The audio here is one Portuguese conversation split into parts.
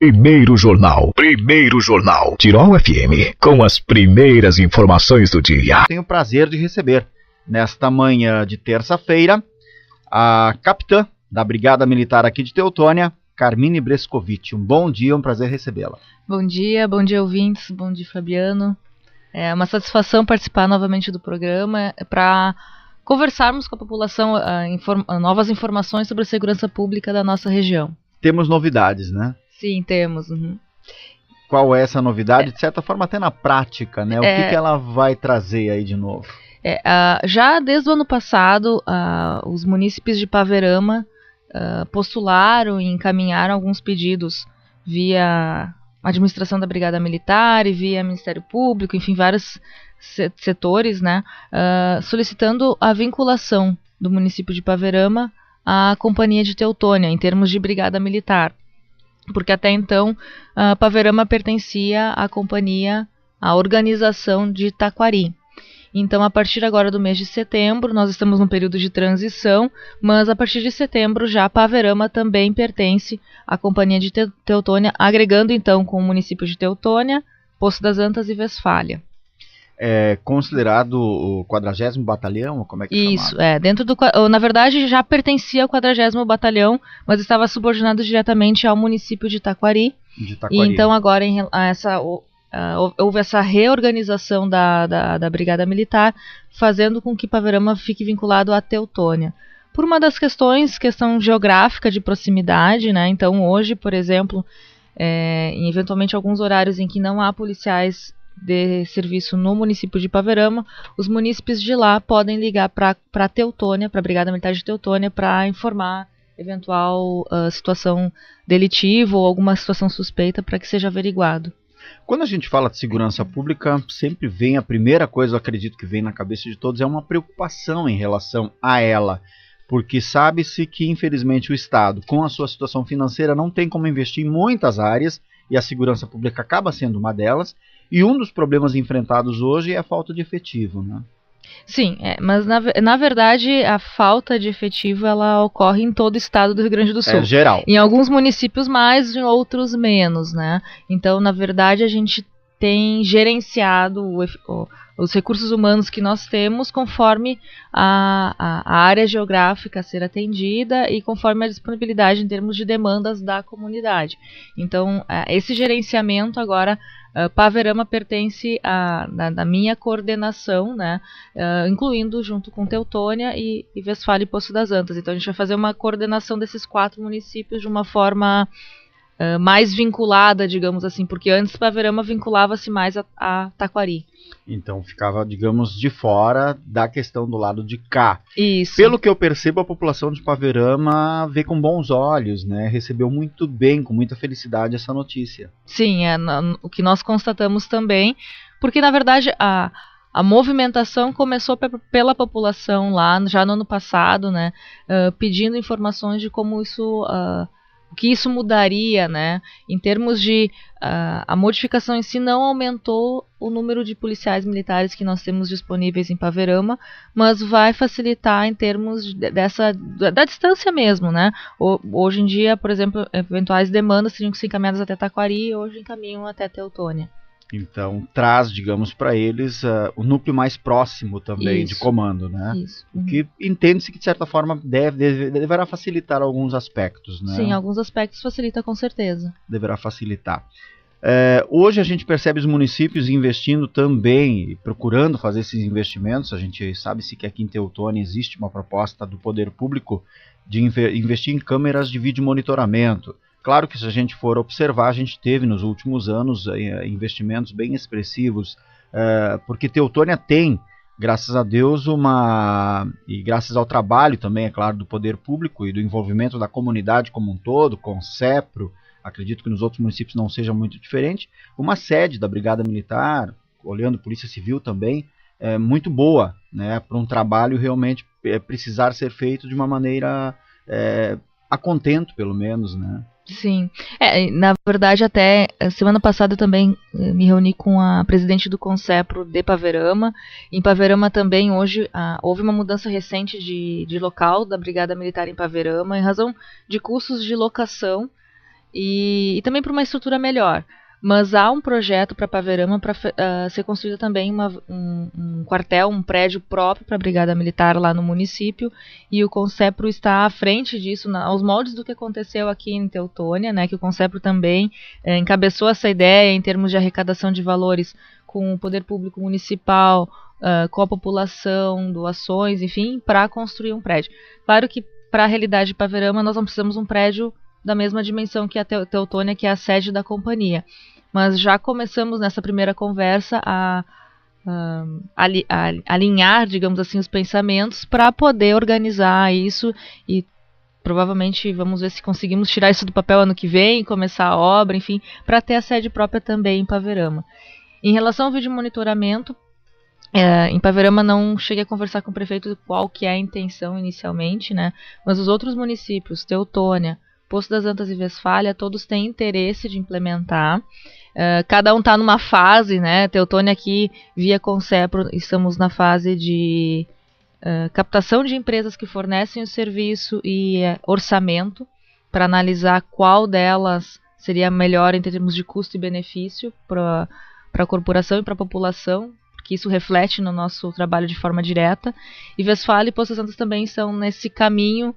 Primeiro Jornal. Tirol FM, com as primeiras informações do dia. Tenho o prazer de receber, nesta manhã de terça-feira, a capitã da Brigada Militar aqui de Teutônia, Carmine Brescovitch. Um bom dia, um prazer recebê-la. Bom dia ouvintes, bom dia Fabiano. É uma satisfação participar novamente do programa para conversarmos com a população novas informações sobre a segurança pública da nossa região. Temos novidades, né? Sim, temos. Uhum. Qual é essa novidade? De certa forma, até na prática, né? O que ela vai trazer aí de novo? Já desde o ano passado, os munícipes de Paverama postularam e encaminharam alguns pedidos via administração da Brigada Militar e via Ministério Público, enfim, vários setores, né? Solicitando a vinculação do município de Paverama à Companhia de Teutônia, em termos de Brigada Militar. Porque até então, Paverama pertencia à companhia, à organização de Taquari. Então, a partir agora do mês de setembro, nós estamos num período de transição, mas a partir de setembro já Paverama também pertence à companhia de Teutônia, agregando então com o município de Teutônia, Poço das Antas e Westfália. É considerado o 40º Batalhão? Como é que Isso, na verdade já pertencia ao 40º Batalhão, mas estava subordinado diretamente ao município de Taquari. E então agora houve essa reorganização da Brigada Militar, fazendo com que Paverama fique vinculado à Teutônia. Por uma das questão geográfica de proximidade, né? Então hoje, por exemplo, em eventualmente alguns horários em que não há policiais de serviço no município de Paverama, os munícipes de lá podem ligar para Teutônia, para a Brigada Militar de Teutônia, para informar eventual situação delitiva ou alguma situação suspeita para que seja averiguado. Quando a gente fala de segurança pública, sempre vem a primeira coisa, eu acredito que vem na cabeça de todos, é uma preocupação em relação a ela. Porque sabe-se que, infelizmente, o Estado, com a sua situação financeira, não tem como investir em muitas áreas, e a segurança pública acaba sendo uma delas. E um dos problemas enfrentados hoje é a falta de efetivo, né? Sim, mas na verdade a falta de efetivo ela ocorre em todo o estado do Rio Grande do Sul. Geral. Em alguns municípios mais, em outros menos, né? Então, na verdade, a gente tem gerenciado os recursos humanos que nós temos conforme a área geográfica a ser atendida e conforme a disponibilidade em termos de demandas da comunidade. Então, esse gerenciamento agora, Paverama pertence da minha coordenação, né, incluindo junto com Teutônia e Westfália e Poço das Antas. Então, a gente vai fazer uma coordenação desses 4 municípios de uma forma mais vinculada, digamos assim, porque antes Paverama vinculava-se mais a Taquari. Então ficava, digamos, de fora da questão do lado de cá. Isso. Pelo que eu percebo, a população de Paverama vê com bons olhos, né? Recebeu muito bem, com muita felicidade essa notícia. Sim, o que nós constatamos também, porque na verdade a movimentação começou pela população lá, já no ano passado, né? Pedindo informações de como isso... o que isso mudaria, né? Em termos de... a modificação em si não aumentou o número de policiais militares que nós temos disponíveis em Paverama, mas vai facilitar em termos da distância mesmo, né? Hoje em dia, por exemplo, eventuais demandas teriam que ser encaminhadas até Taquari e hoje encaminham até Teutônia. Então traz, digamos, para eles o núcleo mais próximo também de comando, né? Isso. O que entende-se que de certa forma deverá facilitar alguns aspectos, né? Sim, alguns aspectos facilita com certeza. Deverá facilitar. Hoje a gente percebe os municípios investindo também, procurando fazer esses investimentos. A gente sabe-se que aqui em Teutônia existe uma proposta do poder público de investir em câmeras de vídeo monitoramento. Claro que se a gente for observar, a gente teve nos últimos anos investimentos bem expressivos, porque Teutônia tem, graças a Deus, e graças ao trabalho também, é claro, do poder público e do envolvimento da comunidade como um todo, com o CEPRO, acredito que nos outros municípios não seja muito diferente, uma sede da Brigada Militar, olhando Polícia Civil também, muito boa, né, para um trabalho realmente precisar ser feito de uma maneira a contento, pelo menos, né? Sim, na verdade até semana passada eu também me reuni com a presidente do Concepro de Paverama. Em Paverama também hoje houve uma mudança recente de local da Brigada Militar em Paverama, em razão de custos de locação e também para uma estrutura melhor. Mas há um projeto para Paverama para ser construído também um quartel, um prédio próprio para a Brigada Militar lá no município, e o Concepro está à frente disso, aos moldes do que aconteceu aqui em Teutônia, né, que o Concepro também encabeçou essa ideia em termos de arrecadação de valores com o poder público municipal, com a população, doações, enfim, para construir um prédio. Claro que para a realidade de Paverama nós não precisamos de um prédio da mesma dimensão que a Teutônia, que é a sede da companhia. Mas já começamos nessa primeira conversa a alinhar, digamos assim, os pensamentos para poder organizar isso, e provavelmente vamos ver se conseguimos tirar isso do papel ano que vem, começar a obra, enfim, para ter a sede própria também em Paverama. Em relação ao vídeo monitoramento, em Paverama não cheguei a conversar com o prefeito qual que é a intenção inicialmente, né? Mas os outros municípios, Teutônia, Poço das Antas e Westfália, todos têm interesse de implementar. Cada um está numa fase, né? Teutônia aqui, via Concepro, estamos na fase de captação de empresas que fornecem o serviço e orçamento, para analisar qual delas seria melhor em termos de custo e benefício para a corporação e para a população, porque isso reflete no nosso trabalho de forma direta. E Westfália e Poço das Antas também estão nesse caminho.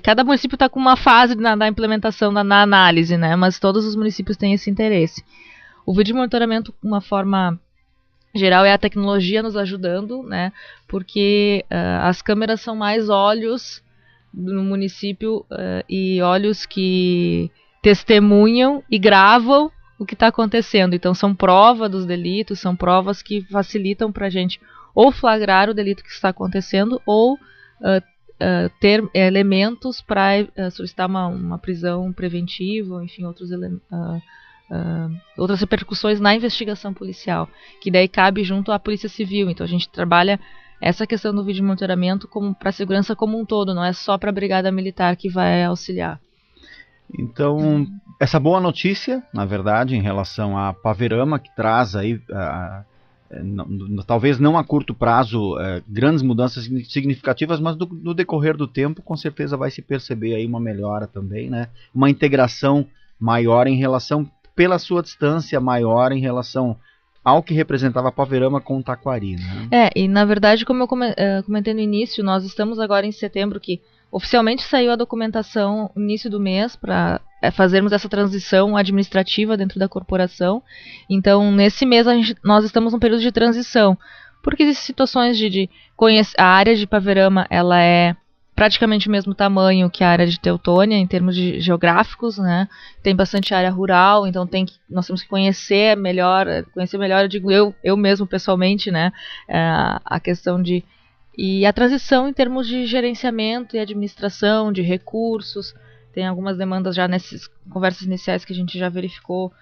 Cada município está com uma fase na implementação, na análise, né? Mas todos os municípios têm esse interesse. O vídeo monitoramento, de uma forma geral, é a tecnologia nos ajudando, né? Porque as câmeras são mais olhos no município e olhos que testemunham e gravam o que está acontecendo. Então são prova dos delitos, são provas que facilitam para a gente ou flagrar o delito que está acontecendo ou ter elementos para solicitar uma prisão preventiva, enfim, outras repercussões na investigação policial, que daí cabe junto à Polícia Civil. Então a gente trabalha essa questão do vídeo monitoramento para a segurança como um todo, não é só para a Brigada Militar que vai auxiliar. Então, essa boa notícia, na verdade, em relação a Paverama, que traz aí talvez não a curto prazo grandes mudanças significativas, mas no decorrer do tempo com certeza vai se perceber aí uma melhora também, né? Uma integração maior em relação, pela sua distância maior em relação ao que representava Paverama com Taquari, né? E na verdade, como eu comentei no início, nós estamos agora em setembro, que oficialmente saiu a documentação no início do mês para fazermos essa transição administrativa dentro da corporação. Então, nesse mês, nós estamos num período de transição, porque existem situações de conhecer. A área de Paverama, ela é praticamente o mesmo tamanho que a área de Teutônia, em termos geográficos, né? Tem bastante área rural, então nós temos que conhecer melhor, eu digo eu mesmo pessoalmente, né? A questão e a transição em termos de gerenciamento e administração de recursos. Tem algumas demandas já nessas conversas iniciais que a gente já verificou,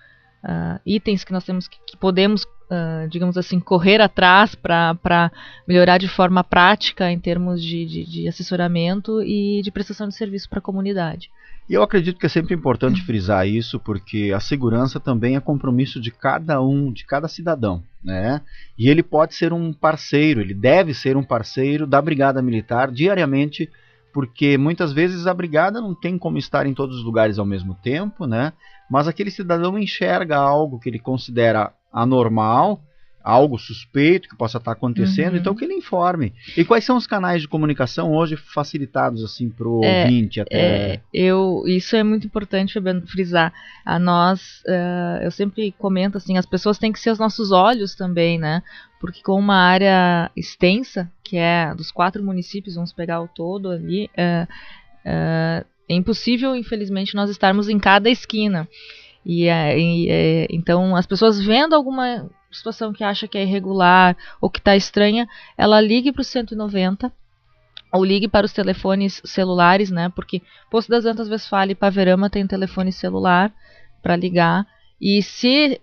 itens que nós temos que podemos, digamos assim, correr atrás para melhorar de forma prática em termos de assessoramento e de prestação de serviço para a comunidade. E eu acredito que é sempre importante frisar isso, porque a segurança também é compromisso de cada cidadão, né? E ele pode ser um parceiro, ele deve ser um parceiro da Brigada Militar diariamente, porque muitas vezes a Brigada não tem como estar em todos os lugares ao mesmo tempo, né? Mas aquele cidadão enxerga algo que ele considera anormal, algo suspeito que possa estar acontecendo, então que ele informe. E quais são os canais de comunicação hoje facilitados assim para o ouvinte? Isso é muito importante frisar. Eu sempre comento assim, as pessoas têm que ser os nossos olhos também, né? Porque com uma área extensa, que é dos 4 municípios, vamos pegar o todo ali, é impossível, infelizmente, nós estarmos em cada esquina. Então, as pessoas vendo alguma situação que acha que é irregular ou que está estranha, ela ligue para o 190 ou ligue para os telefones celulares, né? Porque Poço das Antas, Westfália e Paverama tem um telefone celular para ligar. E se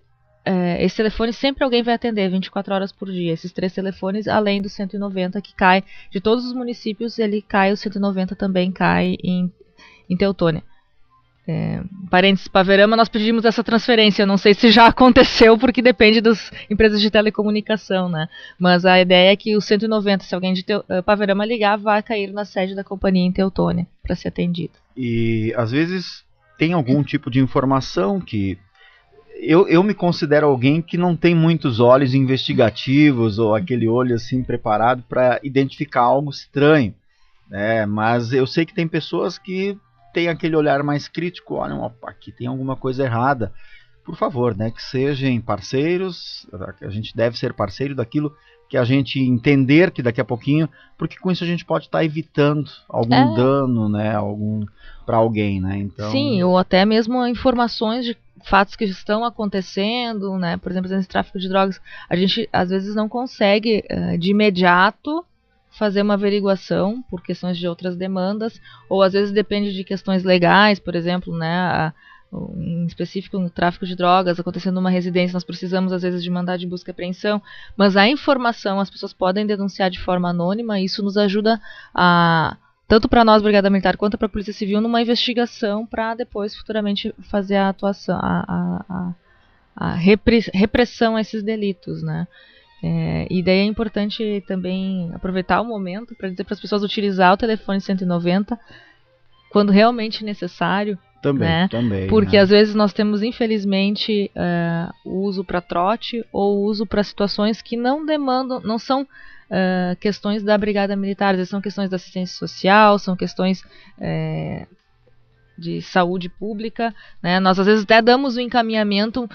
esse telefone sempre alguém vai atender 24 horas por dia. Esses 3 telefones, além do 190 que cai de todos os municípios, o 190 também cai em Teutônia. Parênteses, Paverama, nós pedimos essa transferência. Eu não sei se já aconteceu, porque depende das empresas de telecomunicação, né? Mas a ideia é que o 190, se alguém de Paverama ligar, vai cair na sede da companhia em Teutônia para ser atendido. E às vezes tem algum tipo de informação que... Eu me considero alguém que não tem muitos olhos investigativos ou aquele olho assim preparado para identificar algo estranho, né? Mas eu sei que tem pessoas que têm aquele olhar mais crítico, olha, opa, aqui tem alguma coisa errada. Por favor, né, que sejam parceiros, a gente deve ser parceiro daquilo que a gente entender que daqui a pouquinho, porque com isso a gente pode estar evitando algum dano, né, para alguém, né? Então... Sim, ou até mesmo informações de fatos que estão acontecendo, né? Por exemplo, esse tráfico de drogas, a gente às vezes não consegue de imediato fazer uma averiguação por questões de outras demandas, ou às vezes depende de questões legais, por exemplo, né? Em específico no tráfico de drogas, acontecendo numa residência, nós precisamos às vezes de mandado de busca e apreensão, mas a informação as pessoas podem denunciar de forma anônima, e isso nos ajuda a, tanto para nós, Brigada Militar, quanto para a Polícia Civil, numa investigação para depois futuramente fazer a atuação, a repressão a esses delitos, né? E daí é importante também aproveitar o momento para dizer para as pessoas utilizar o telefone 190 quando realmente necessário. Também, porque né? Às vezes nós temos, infelizmente, o uso para trote ou o uso para situações que não demandam, não são questões da Brigada Militar, às vezes são questões da assistência social, são questões de saúde pública, né? Nós às vezes até damos o encaminhamento,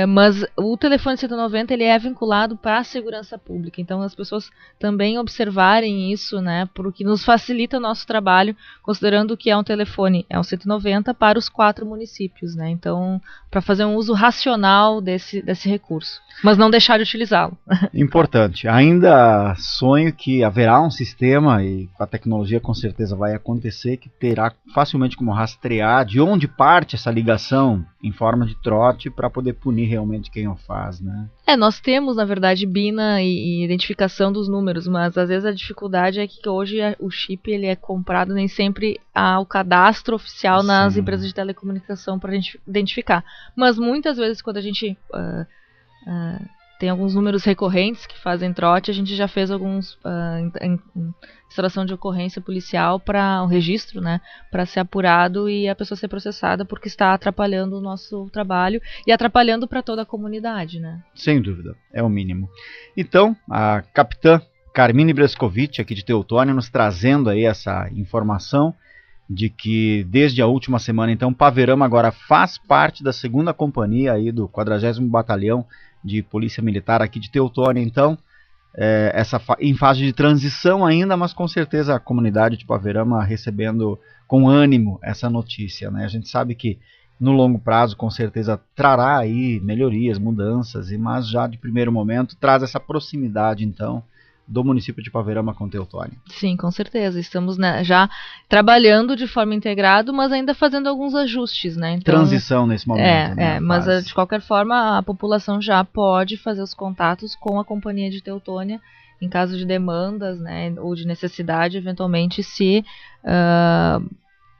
mas o telefone 190 ele é vinculado para a segurança pública, então as pessoas também observarem isso, né, porque nos facilita o nosso trabalho, considerando que é um telefone, é um 190 para os 4 municípios, né, então para fazer um uso racional desse recurso, mas não deixar de utilizá-lo. Importante, ainda sonho que haverá um sistema, e com a tecnologia com certeza vai acontecer, que terá facilmente como rastrear de onde parte essa ligação em forma de trote para poder punir realmente quem o faz, né? Nós temos, na verdade, BINA e identificação dos números, mas às vezes a dificuldade é que hoje o chip ele é comprado, nem sempre há o cadastro oficial nas empresas de telecomunicação para a gente identificar. Mas muitas vezes quando a gente tem alguns números recorrentes que fazem trote, a gente já fez alguns instalação de ocorrência policial para o registro, né, para ser apurado e a pessoa ser processada porque está atrapalhando o nosso trabalho e atrapalhando para toda a comunidade, né? Sem dúvida, é o mínimo. Então, a capitã Carmine Brescovitch, aqui de Teutônia, nos trazendo aí essa informação de que desde a última semana, então, Paverama agora faz parte da 2ª companhia aí do 40º Batalhão de Polícia Militar aqui de Teutônia, então, em fase de transição ainda, mas com certeza a comunidade de Paverama recebendo com ânimo essa notícia, né? A gente sabe que no longo prazo com certeza trará aí melhorias, mudanças, mas já de primeiro momento traz essa proximidade então do município de Paverama com Teutônia. Sim, com certeza. Estamos, né, já trabalhando de forma integrada, mas ainda fazendo alguns ajustes, né? Então, transição nesse momento. Mas de qualquer forma a população já pode fazer os contatos com a Companhia de Teutônia em caso de demandas, né, ou de necessidade, eventualmente, se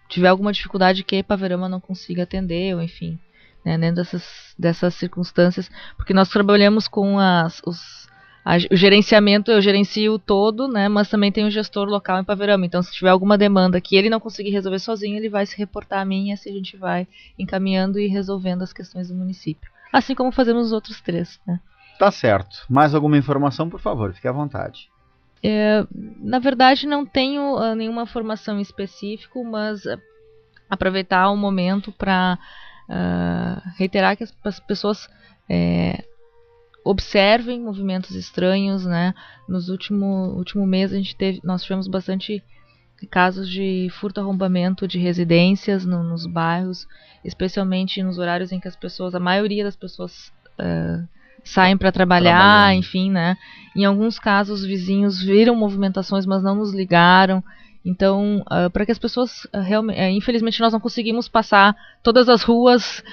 tiver alguma dificuldade que Paverama não consiga atender, ou enfim, né, dentro dessas circunstâncias, porque nós trabalhamos com o gerenciamento, eu gerencio todo, né, mas também tem um gestor local em Paverama, então se tiver alguma demanda que ele não conseguir resolver sozinho, ele vai se reportar a mim e assim a gente vai encaminhando e resolvendo as questões do município. Assim como fazemos os outros 3, né. Tá certo. Mais alguma informação, por favor, fique à vontade. Na verdade não tenho nenhuma formação específica, mas aproveitar o momento para reiterar que as pessoas observem movimentos estranhos, né? Nos último mês nós tivemos bastante casos de furto-arrombamento de residências nos bairros, especialmente nos horários em que a maioria das pessoas saem para trabalhar, enfim, né? Em alguns casos, os vizinhos viram movimentações, mas não nos ligaram. Então, para que as pessoas realmente, infelizmente nós não conseguimos passar todas as ruas,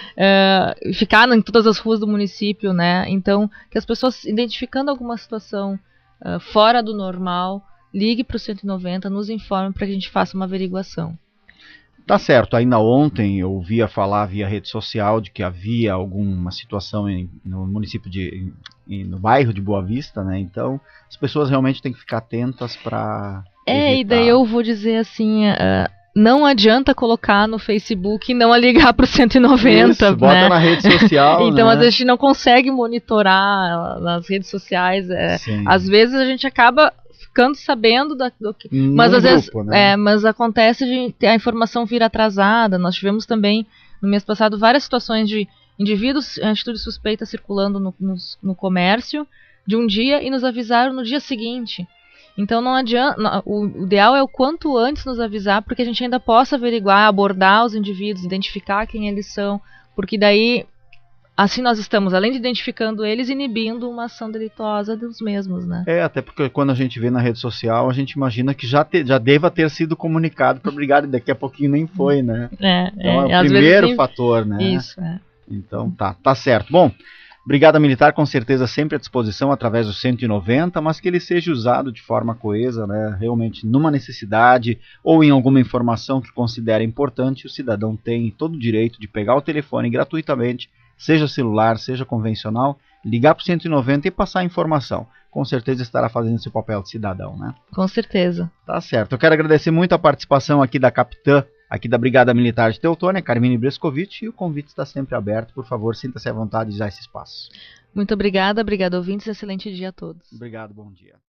ficar em todas as ruas do município, né? Então, que as pessoas, identificando alguma situação fora do normal, ligue para o 190, nos informe para que a gente faça uma averiguação. Tá certo, ainda ontem eu ouvia falar via rede social de que havia alguma situação no município no bairro de Boa Vista, né? Então, as pessoas realmente têm que ficar atentas para evitar. E daí eu vou dizer assim, não adianta colocar no Facebook e não ligar para o 190, Isso, bota né? na rede social, Então, né? às vezes, a gente não consegue monitorar nas redes sociais. Sim. Às vezes, a gente acaba ficando sabendo do que... Num Mas, às vezes, grupo, né? mas acontece de a informação vir atrasada. Nós tivemos também, no mês passado, várias situações de indivíduos em atitude suspeita circulando no comércio de um dia e nos avisaram no dia seguinte. Então não adianta, o ideal é o quanto antes nos avisar, porque a gente ainda possa averiguar, abordar os indivíduos, identificar quem eles são, porque daí, assim nós estamos, além de identificando eles, inibindo uma ação delituosa dos mesmos, né? Até porque quando a gente vê na rede social, a gente imagina que já deva ter sido comunicado para a brigada, e daqui a pouquinho nem foi, né? Então é o primeiro fator, né? Isso, Então tá certo. Bom, Brigada Militar com certeza sempre à disposição através do 190, mas que ele seja usado de forma coesa, né? Realmente numa necessidade ou em alguma informação que considera importante, o cidadão tem todo o direito de pegar o telefone gratuitamente, seja celular, seja convencional, ligar para o 190 e passar a informação. Com certeza estará fazendo seu papel de cidadão, né? Com certeza. Tá certo. Eu quero agradecer muito a participação aqui da capitã aqui da Brigada Militar de Teutônia, Carmine Brescovitch, e o convite está sempre aberto. Por favor, sinta-se à vontade de usar esse espaço. Muito obrigada, ouvintes, excelente dia a todos. Obrigado, bom dia.